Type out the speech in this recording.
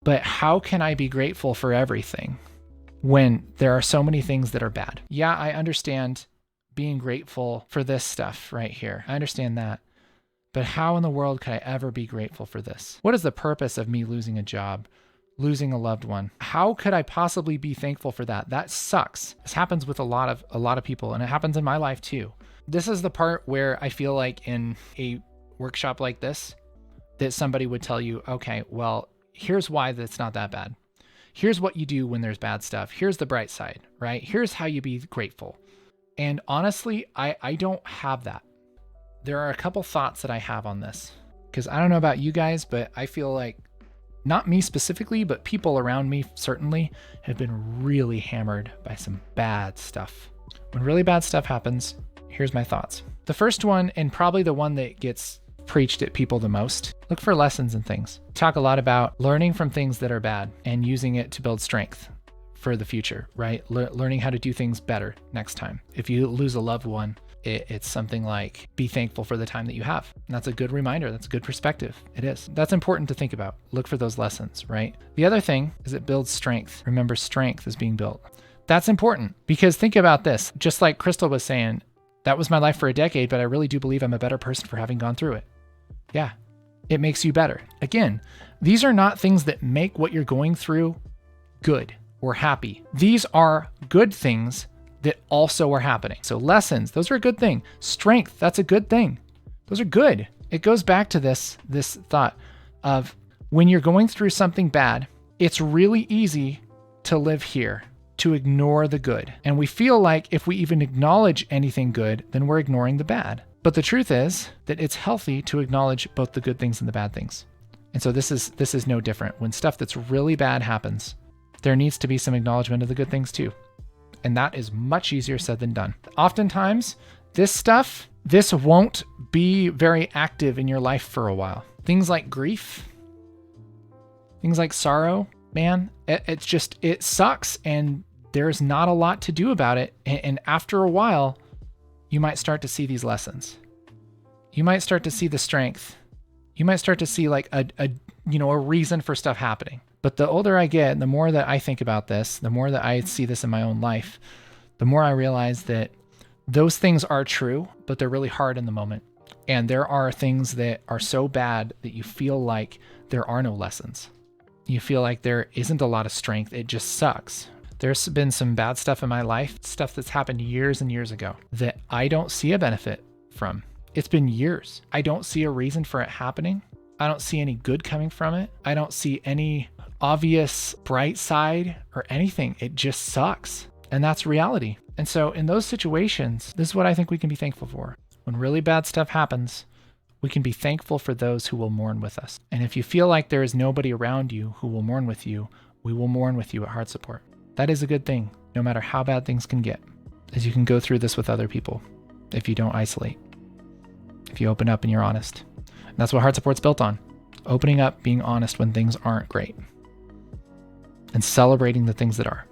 But how can I be grateful for everything when there are so many things that are bad? Yeah, I understand being grateful for this stuff right here. I understand that. But how in the world could I ever be grateful for this? What is the purpose of me losing a job, losing a loved one? How could I possibly be thankful for that? That sucks. This happens with a lot of people, and it happens in my life too. This is the part where I feel like in a workshop like this, that somebody would tell you, okay, well, here's why that's not that bad. Here's what you do when there's bad stuff. Here's the bright side, right? Here's how you be grateful. And honestly, I don't have that. There are a couple thoughts that I have on this, because I don't know about you guys, but I feel like not me specifically, but people around me certainly have been really hammered by some bad stuff. When really bad stuff happens, here's my thoughts. The first one, and probably the one that gets preached at people the most, look for lessons in things. Talk a lot about learning from things that are bad and using it to build strength for the future, right? Learning how to do things better next time. If you lose a loved one, it's something like, be thankful for the time that you have. And that's a good reminder. That's a good perspective. It is. That's important to think about. Look for those lessons, right? The other thing is it builds strength. Remember, strength is being built. That's important because think about this. Just like Crystal was saying, that was my life for a decade, but I really do believe I'm a better person for having gone through it. Yeah, it makes you better. Again, these are not things that make what you're going through good or happy. These are good things that also are happening. So lessons, those are a good thing. Strength, that's a good thing. Those are good. It goes back to this thought of when you're going through something bad, it's really easy to live here, to ignore the good. And we feel like if we even acknowledge anything good, then we're ignoring the bad. But the truth is that it's healthy to acknowledge both the good things and the bad things. And so this is no different. When stuff that's really bad happens, there needs to be some acknowledgement of the good things too. And that is much easier said than done. Oftentimes, this won't be very active in your life for a while. Things like grief, things like sorrow, man, it sucks and there's not a lot to do about it. And after a while, you might start to see these lessons. You might start to see the strength. You might start to see like a reason for stuff happening. But the older I get, the more that I think about this, the more that I see this in my own life, the more I realize that those things are true, but they're really hard in the moment. And there are things that are so bad that you feel like there are no lessons. You feel like there isn't a lot of strength. It just sucks. There's been some bad stuff in my life, stuff that's happened years and years ago that I don't see a benefit from. It's been years. I don't see a reason for it happening. I don't see any good coming from it. I don't see any obvious bright side or anything. It just sucks. And that's reality. And so in those situations, this is what I think we can be thankful for. When really bad stuff happens, we can be thankful for those who will mourn with us. And if you feel like there is nobody around you who will mourn with you, we will mourn with you at HeartSupport. That is a good thing, no matter how bad things can get, as you can go through this with other people if you don't isolate, if you open up and you're honest. And that's what HeartSupport's built on. Opening up, being honest when things aren't great, and celebrating the things that are.